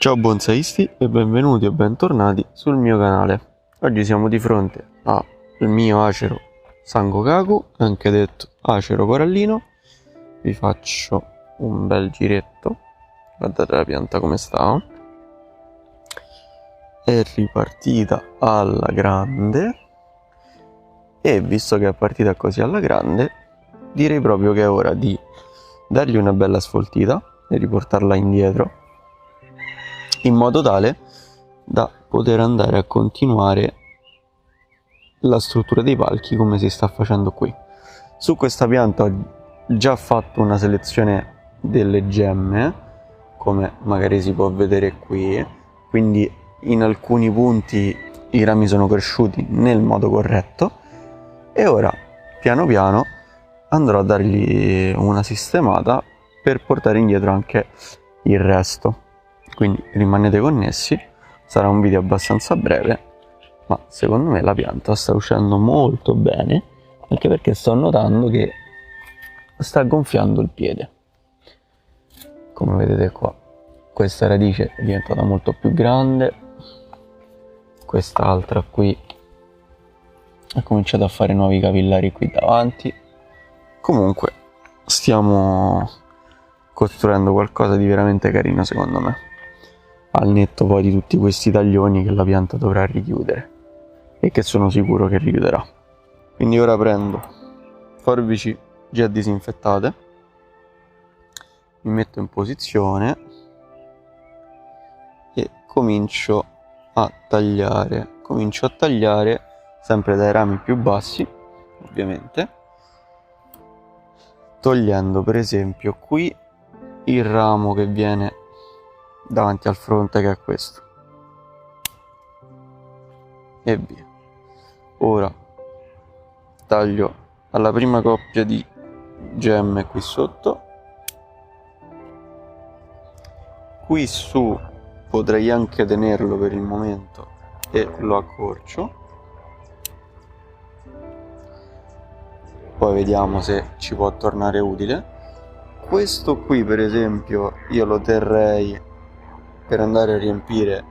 Ciao bonsaisti e benvenuti o bentornati sul mio canale. Oggi siamo di fronte al mio acero Sangokaku, anche detto acero corallino. Vi faccio un bel giretto, guardate la pianta come sta. È ripartita alla grande e visto che è partita così alla grande, direi proprio che è ora di dargli una bella sfoltita e riportarla indietro, in modo tale da poter andare a continuare la struttura dei palchi come si sta facendo qui. Su questa pianta ho già fatto una selezione delle gemme, come magari si può vedere qui, quindi in alcuni punti i rami sono cresciuti nel modo corretto e ora piano piano andrò a dargli una sistemata per portare indietro anche il resto. Quindi rimanete connessi, sarà un video abbastanza breve, ma secondo me la pianta sta uscendo molto bene, anche perché sto notando che sta gonfiando il piede. Come vedete qua, questa radice è diventata molto più grande, quest'altra qui ha cominciato a fare nuovi capillari qui davanti. Comunque stiamo costruendo qualcosa di veramente carino secondo me, al netto poi di tutti questi taglioni che la pianta dovrà richiudere e che sono sicuro che richiuderà. Quindi ora prendo forbici già disinfettate, mi metto in posizione e comincio a tagliare sempre dai rami più bassi, ovviamente, togliendo per esempio qui il ramo che viene davanti al fronte, che è questo, e via. Ora taglio alla prima coppia di gemme qui sotto, qui su potrei anche tenerlo per il momento e lo accorcio, poi vediamo se ci può tornare utile. Questo qui per esempio io lo terrei per andare a riempire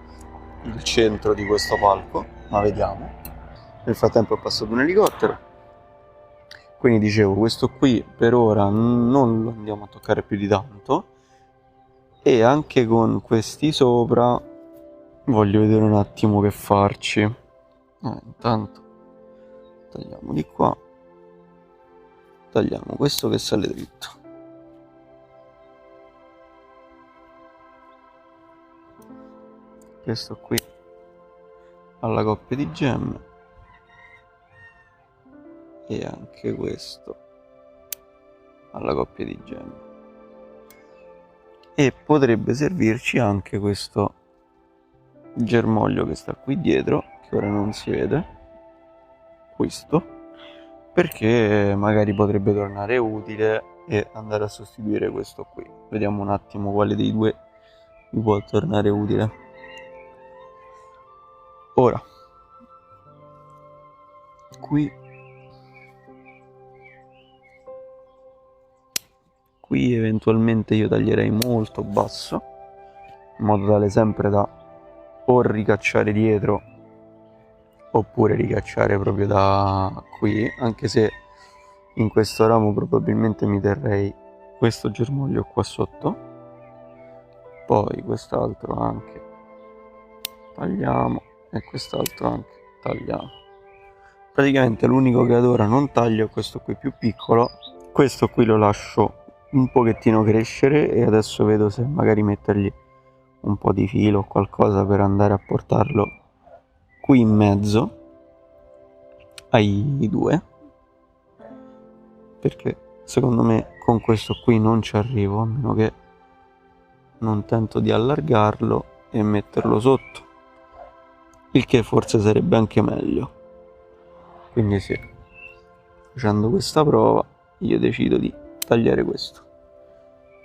il centro di questo palco, ma vediamo. Nel frattempo è passato un elicottero, quindi dicevo, questo qui per ora non lo andiamo a toccare più di tanto, e anche con questi sopra voglio vedere un attimo che farci. Intanto tagliamo di qua, tagliamo questo che sale dritto, questo qui alla coppia di gemme e anche questo alla coppia di gemme, e potrebbe servirci anche questo germoglio che sta qui dietro, che ora non si vede, questo, perché magari potrebbe tornare utile e andare a sostituire questo qui. Vediamo un attimo quale dei due mi può tornare utile. Ora qui eventualmente io taglierei molto basso, in modo tale sempre da o ricacciare dietro oppure ricacciare proprio da qui, anche se in questo ramo probabilmente mi terrei questo germoglio qua sotto, poi quest'altro anche tagliamo e quest'altro anche tagliamo. Praticamente l'unico che ad ora non taglio è questo qui più piccolo, questo qui lo lascio un pochettino crescere e adesso vedo se magari mettergli un po' di filo o qualcosa per andare a portarlo qui in mezzo ai due, perché secondo me con questo qui non ci arrivo, a meno che non tento di allargarlo e metterlo sotto, il che forse sarebbe anche meglio. Quindi sì, facendo questa prova io decido di tagliare questo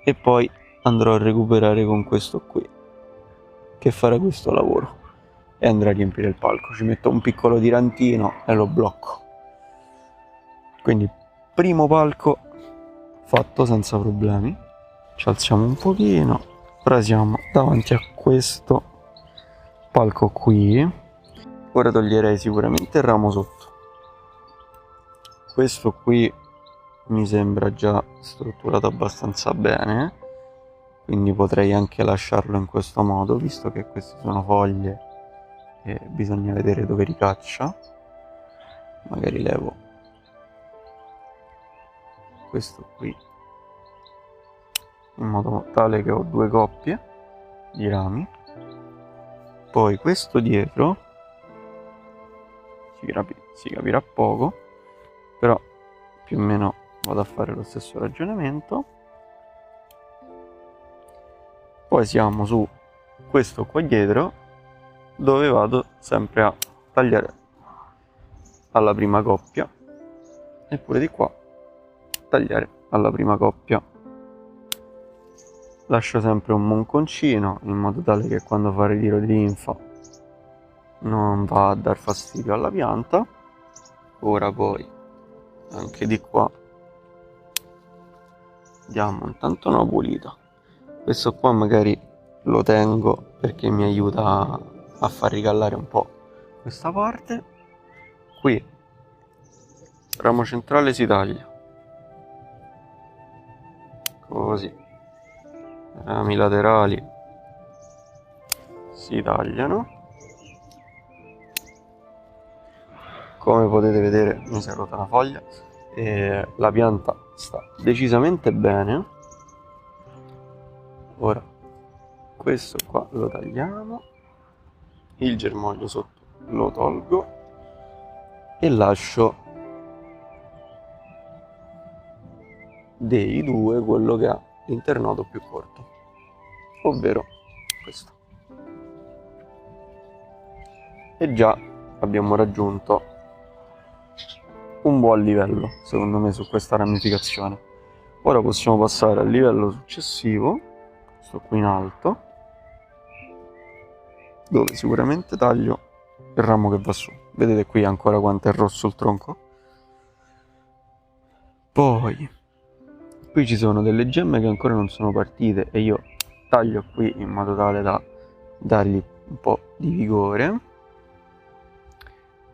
e poi andrò a recuperare con questo qui che farà questo lavoro e andrà a riempire il palco. Ci metto un piccolo tirantino e lo blocco. Quindi primo palco fatto senza problemi. Ci alziamo un pochino Ora siamo davanti a questo palco qui. Ora toglierei sicuramente il ramo sotto. Questo qui mi sembra già strutturato abbastanza bene, quindi potrei anche lasciarlo in questo modo, visto che queste sono foglie e bisogna vedere dove ricaccia. Magari levo questo qui in modo tale che ho due coppie di rami. Poi questo dietro si capirà poco, però più o meno vado a fare lo stesso ragionamento. Poi siamo su questo qua dietro, dove vado sempre a tagliare alla prima coppia, e pure di qua tagliare alla prima coppia. Lascio sempre un monconcino in modo tale che quando fa ritiro di linfa non va a dar fastidio alla pianta. Ora poi anche di qua diamo intanto una pulita. Questo qua magari lo tengo perché mi aiuta a far ricallare un po' questa parte. Qui ramo centrale si taglia così, rami laterali si tagliano. Come potete vedere mi si è rotta una foglia e la pianta sta decisamente bene. Ora questo qua lo tagliamo, il germoglio sotto lo tolgo e lascio dei due quello che ha l'internodo più corto, ovvero questo. E già abbiamo raggiunto un buon livello, secondo me, su questa ramificazione. Ora possiamo passare al livello successivo, sto qui in alto, dove sicuramente taglio il ramo che va su. Vedete qui ancora quanto è rosso il tronco? Poi qui ci sono delle gemme che ancora non sono partite e io taglio qui in modo tale da dargli un po' di vigore.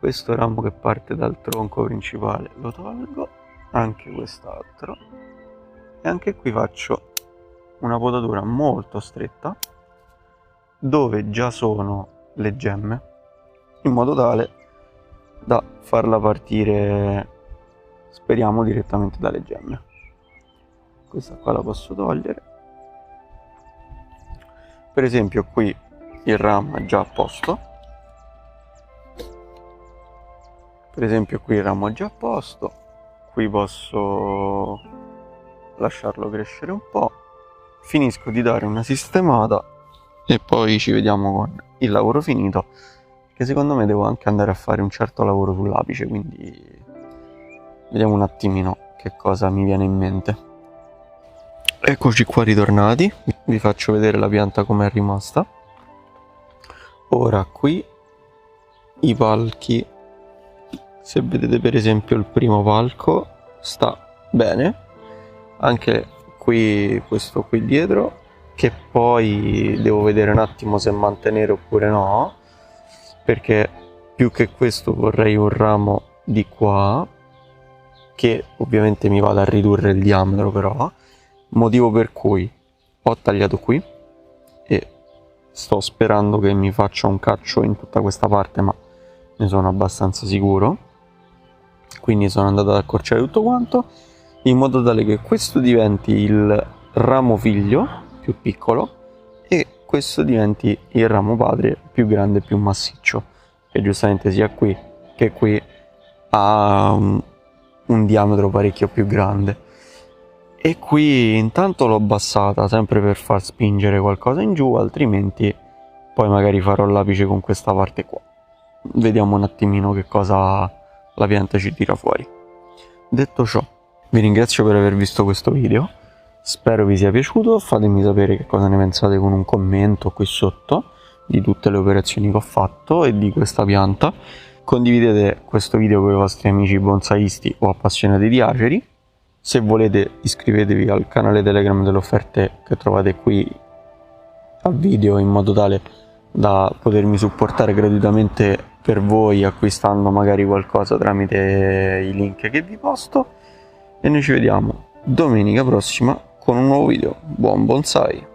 Questo ramo che parte dal tronco principale lo tolgo, anche quest'altro, e anche qui faccio una potatura molto stretta dove già sono le gemme, in modo tale da farla partire, speriamo, direttamente dalle gemme. Questa qua la posso togliere. Per esempio qui il ramo è già a posto. Per esempio qui il ramo è già a posto, qui posso lasciarlo crescere un po', finisco di dare una sistemata e poi ci vediamo con il lavoro finito, che secondo me devo anche andare a fare un certo lavoro sull'apice, quindi vediamo un attimino che cosa mi viene in mente. Eccoci qua ritornati, vi faccio vedere la pianta come è rimasta. Ora qui i palchi, se vedete per esempio il primo palco sta bene, anche qui questo qui dietro, che poi devo vedere un attimo se mantenere oppure no, perché più che questo vorrei un ramo di qua che ovviamente mi vada a ridurre il diametro, però motivo per cui ho tagliato qui e sto sperando che mi faccia un caccio in tutta questa parte, ma ne sono abbastanza sicuro. Quindi sono andato ad accorciare tutto quanto in modo tale che questo diventi il ramo figlio più piccolo e questo diventi il ramo padre più grande e più massiccio, che giustamente sia qui che qui ha un diametro parecchio più grande. E qui intanto l'ho abbassata sempre per far spingere qualcosa in giù, altrimenti poi magari farò l'apice con questa parte qua. Vediamo un attimino che cosa la pianta ci tira fuori. Detto ciò, vi ringrazio per aver visto questo video, spero vi sia piaciuto, fatemi sapere che cosa ne pensate con un commento qui sotto di tutte le operazioni che ho fatto e di questa pianta. Condividete questo video con i vostri amici bonsaisti o appassionati di aceri. Se volete iscrivetevi al canale Telegram delle offerte che trovate qui a video in modo tale da potermi supportare gratuitamente per voi acquistando magari qualcosa tramite i link che vi posto, e noi ci vediamo domenica prossima con un nuovo video. Buon bonsai!